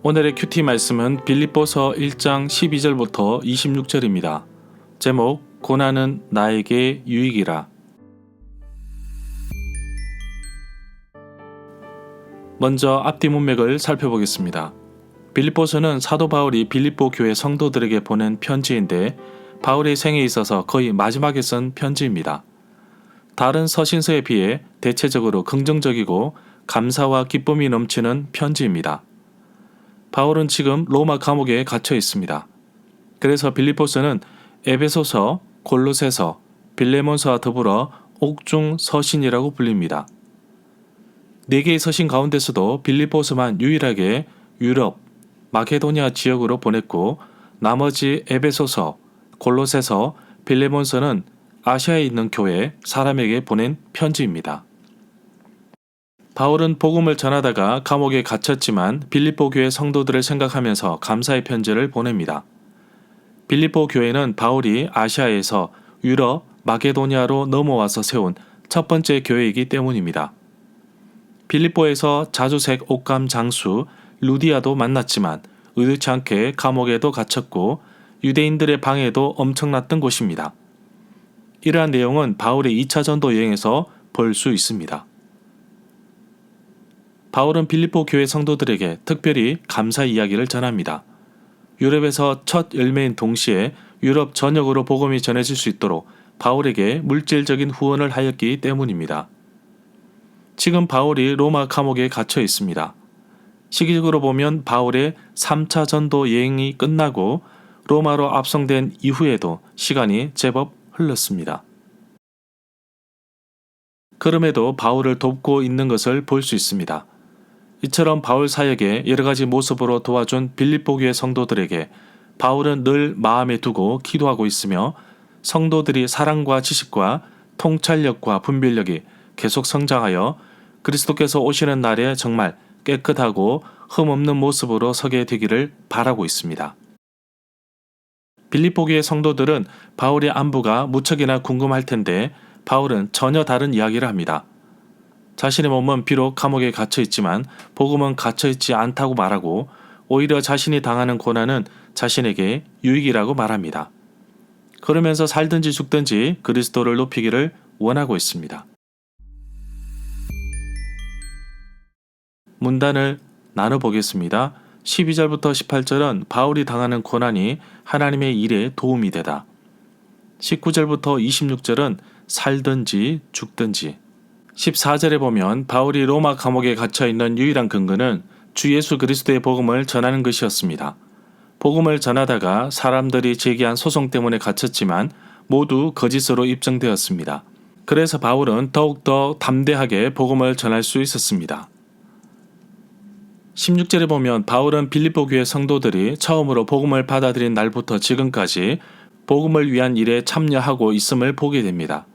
오늘의 큐티 말씀은 빌립보서 1장 12절부터 26절입니다. 제목, 고난은 나에게 유익이라. 먼저 앞뒤 문맥을 살펴보겠습니다. 빌립보서는 사도 바울이 빌립보 교회 성도들에게 보낸 편지인데 바울의 생에 있어서 거의 마지막에 쓴 편지입니다. 다른 서신서에 비해 대체적으로 긍정적이고 감사와 기쁨이 넘치는 편지입니다. 바울은 지금 로마 감옥에 갇혀 있습니다. 그래서 빌립보서는 에베소서, 골로새서, 빌레몬서와 더불어 옥중 서신이라고 불립니다. 4개의 서신 가운데서도 빌립보서만 유일하게 유럽, 마케도니아 지역으로 보냈고 나머지 에베소서, 골로새서, 빌레몬서는 아시아에 있는 교회 사람에게 보낸 편지입니다. 바울은 복음을 전하다가 감옥에 갇혔지만 빌립보 교회 성도들을 생각하면서 감사의 편지를 보냅니다. 빌립보 교회는 바울이 아시아에서 유럽, 마게도니아로 넘어와서 세운 첫 번째 교회이기 때문입니다. 빌립보에서 자주색 옥감 장수 루디아도 만났지만 의도치 않게 감옥에도 갇혔고 유대인들의 방해도 엄청났던 곳입니다. 이러한 내용은 바울의 2차 전도 여행에서 볼 수 있습니다. 바울은 빌립보 교회 성도들에게 특별히 감사 이야기를 전합니다. 유럽에서 첫 열매인 동시에 유럽 전역으로 복음이 전해질 수 있도록 바울에게 물질적인 후원을 하였기 때문입니다. 지금 바울이 로마 감옥에 갇혀 있습니다. 시기적으로 보면 바울의 3차 전도 여행이 끝나고 로마로 압송된 이후에도 시간이 제법 흘렀습니다. 그럼에도 바울을 돕고 있는 것을 볼 수 있습니다. 이처럼 바울 사역에 여러 가지 모습으로 도와준 빌립보 교회 성도들에게 바울은 늘 마음에 두고 기도하고 있으며 성도들이 사랑과 지식과 통찰력과 분별력이 계속 성장하여 그리스도께서 오시는 날에 정말 깨끗하고 흠없는 모습으로 서게 되기를 바라고 있습니다. 빌립보 교회 성도들은 바울의 안부가 무척이나 궁금할 텐데 바울은 전혀 다른 이야기를 합니다. 자신의 몸은 비록 감옥에 갇혀 있지만 복음은 갇혀 있지 않다고 말하고 오히려 자신이 당하는 고난은 자신에게 유익이라고 말합니다. 그러면서 살든지 죽든지 그리스도를 높이기를 원하고 있습니다. 문단을 나눠보겠습니다. 12절부터 18절은 바울이 당하는 고난이 하나님의 일에 도움이 되다. 19절부터 26절은 살든지 죽든지. 14절에 보면 바울이 로마 감옥에 갇혀있는 유일한 근거는 주 예수 그리스도의 복음을 전하는 것이었습니다. 복음을 전하다가 사람들이 제기한 소송 때문에 갇혔지만 모두 거짓으로 입증되었습니다. 그래서 바울은 더욱더 담대하게 복음을 전할 수 있었습니다. 16절에 보면 바울은 빌립보 교회 성도들이 처음으로 복음을 받아들인 날부터 지금까지 복음을 위한 일에 참여하고 있음을 보게 됩니다.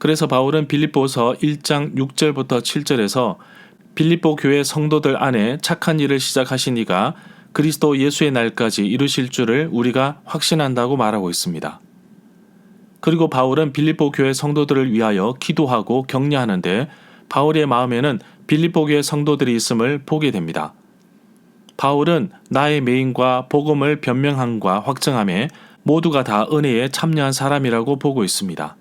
그래서 바울은 빌립보서 1장 6절부터 7절에서 빌립보 교회 성도들 안에 착한 일을 시작하신 이가 그리스도 예수의 날까지 이루실 줄을 우리가 확신한다고 말하고 있습니다. 그리고 바울은 빌립보 교회 성도들을 위하여 기도하고 격려하는데 바울의 마음에는 빌립보 교회 성도들이 있음을 보게 됩니다. 바울은 나의 매임과 복음을 변명함과 확증함에 모두가 다 은혜에 참여한 사람이라고 보고 있습니다.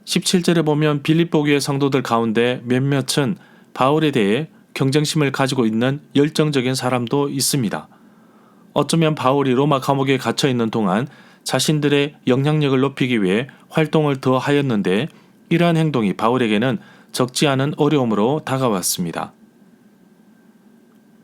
17절에 보면 빌립보 교회 성도들 가운데 몇몇은 바울에 대해 경쟁심을 가지고 있는 열정적인 사람도 있습니다. 어쩌면 바울이 로마 감옥에 갇혀 있는 동안 자신들의 영향력을 높이기 위해 활동을 더 하였는데 이러한 행동이 바울에게는 적지 않은 어려움으로 다가왔습니다.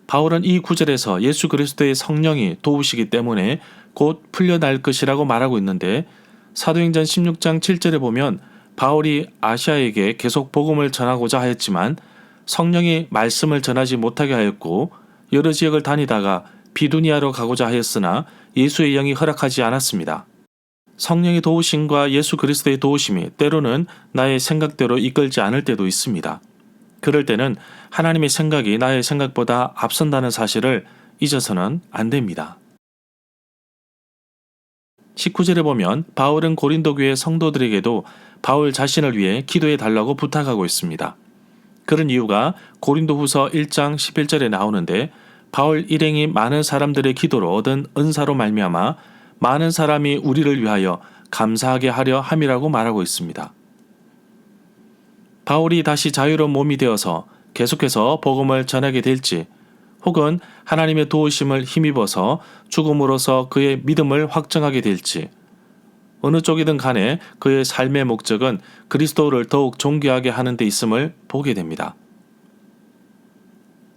바울은 이 구절에서 예수 그리스도의 성령이 도우시기 때문에 곧 풀려날 것이라고 말하고 있는데 사도행전 16장 7절에 보면 바울이 아시아에게 계속 복음을 전하고자 하였지만 성령이 말씀을 전하지 못하게 하였고 여러 지역을 다니다가 비두니아로 가고자 하였으나 예수의 영이 허락하지 않았습니다. 성령의 도우심과 예수 그리스도의 도우심이 때로는 나의 생각대로 이끌지 않을 때도 있습니다. 그럴 때는 하나님의 생각이 나의 생각보다 앞선다는 사실을 잊어서는 안 됩니다. 19절에 보면 바울은 고린도 교회 성도들에게도 바울 자신을 위해 기도해 달라고 부탁하고 있습니다. 그런 이유가 고린도후서 1장 11절에 나오는데 바울 일행이 많은 사람들의 기도로 얻은 은사로 말미암아 많은 사람이 우리를 위하여 감사하게 하려 함이라고 말하고 있습니다. 바울이 다시 자유로운 몸이 되어서 계속해서 복음을 전하게 될지, 혹은 하나님의 도우심을 힘입어서 죽음으로써 그의 믿음을 확정하게 될지, 어느 쪽이든 간에 그의 삶의 목적은 그리스도를 더욱 존귀하게 하는 데 있음을 보게 됩니다.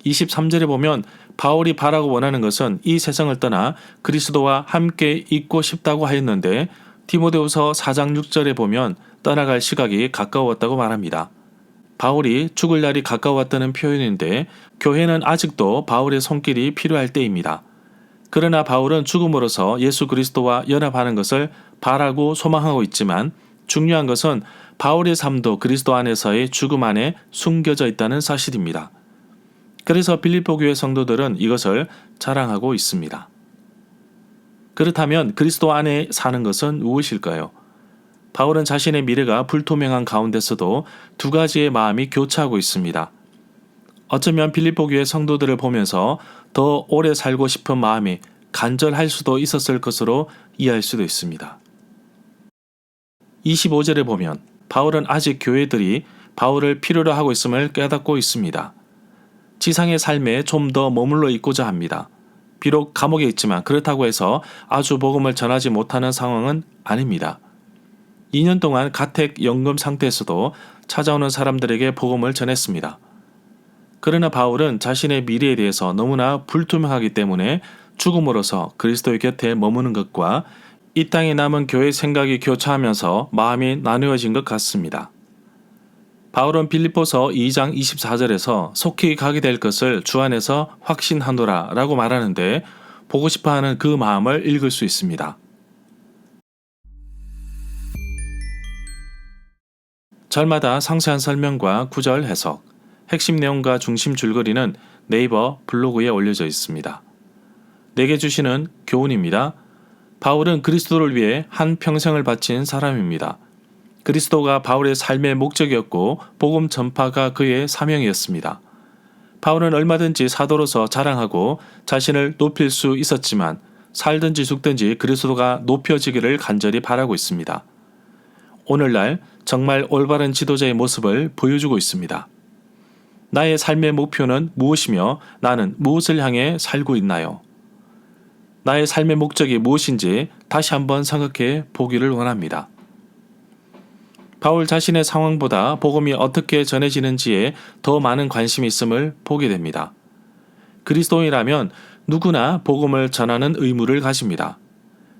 23절에 보면 바울이 바라고 원하는 것은 이 세상을 떠나 그리스도와 함께 있고 싶다고 하였는데, 디모데후서 4장 6절에 보면 떠나갈 시각이 가까웠다고 말합니다. 바울이 죽을 날이 가까웠다는 표현인데, 교회는 아직도 바울의 손길이 필요할 때입니다. 그러나 바울은 죽음으로써 예수 그리스도와 연합하는 것을 바라고 소망하고 있지만, 중요한 것은 바울의 삶도 그리스도 안에서의 죽음 안에 숨겨져 있다는 사실입니다. 그래서 빌립보 교회 성도들은 이것을 자랑하고 있습니다. 그렇다면 그리스도 안에 사는 것은 무엇일까요? 바울은 자신의 미래가 불투명한 가운데서도 두 가지의 마음이 교차하고 있습니다. 어쩌면 빌립보 교회 성도들을 보면서 더 오래 살고 싶은 마음이 간절할 수도 있었을 것으로 이해할 수도 있습니다. 25절에 보면 바울은 아직 교회들이 바울을 필요로 하고 있음을 깨닫고 있습니다. 지상의 삶에 좀 더 머물러 있고자 합니다. 비록 감옥에 있지만 그렇다고 해서 아주 복음을 전하지 못하는 상황은 아닙니다. 2년 동안 가택 연금 상태에서도 찾아오는 사람들에게 복음을 전했습니다. 그러나 바울은 자신의 미래에 대해서 너무나 불투명하기 때문에 죽음으로써 그리스도의 곁에 머무는 것과 이 땅에 남은 교회 생각이 교차하면서 마음이 나누어진 것 같습니다. 바울은 빌립보서 2장 24절에서 속히 가게 될 것을 주 안에서 확신하노라 라고 말하는데, 보고 싶어하는 그 마음을 읽을 수 있습니다. 절마다 상세한 설명과 구절 해석, 핵심 내용과 중심 줄거리는 네이버 블로그에 올려져 있습니다. 내게 주시는 교훈입니다. 바울은 그리스도를 위해 한 평생을 바친 사람입니다. 그리스도가 바울의 삶의 목적이었고 복음 전파가 그의 사명이었습니다. 바울은 얼마든지 사도로서 자랑하고 자신을 높일 수 있었지만 살든지 죽든지 그리스도가 높여지기를 간절히 바라고 있습니다. 오늘날 정말 올바른 지도자의 모습을 보여주고 있습니다. 나의 삶의 목표는 무엇이며 나는 무엇을 향해 살고 있나요? 나의 삶의 목적이 무엇인지 다시 한번 생각해 보기를 원합니다. 바울 자신의 상황보다 복음이 어떻게 전해지는지에 더 많은 관심이 있음을 보게 됩니다. 그리스도인이라면 누구나 복음을 전하는 의무를 가집니다.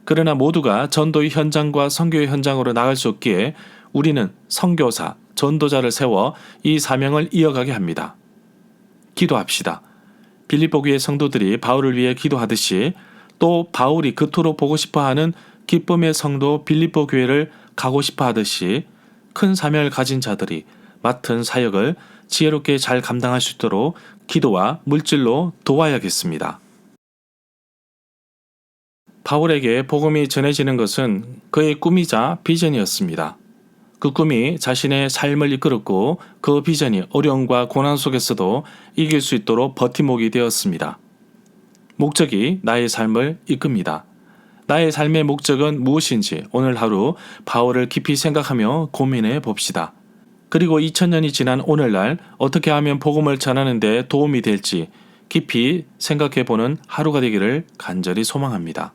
그러나 모두가 전도의 현장과 선교의 현장으로 나갈 수 없기에 우리는 선교사, 전도자를 세워 이 사명을 이어가게 합니다. 기도합시다. 빌립보 교회 성도들이 바울을 위해 기도하듯이 또 바울이 그토록 보고 싶어하는 기쁨의 성도 빌립보 교회를 가고 싶어 하듯이 큰 사명을 가진 자들이 맡은 사역을 지혜롭게 잘 감당할 수 있도록 기도와 물질로 도와야겠습니다. 바울에게 복음이 전해지는 것은 그의 꿈이자 비전이었습니다. 그 꿈이 자신의 삶을 이끌었고 그 비전이 어려움과 고난 속에서도 이길 수 있도록 버팀목이 되었습니다. 목적이 나의 삶을 이끕니다. 나의 삶의 목적은 무엇인지 오늘 하루 바울을 깊이 생각하며 고민해 봅시다. 그리고 2000년이 지난 오늘날 어떻게 하면 복음을 전하는 데 도움이 될지 깊이 생각해 보는 하루가 되기를 간절히 소망합니다.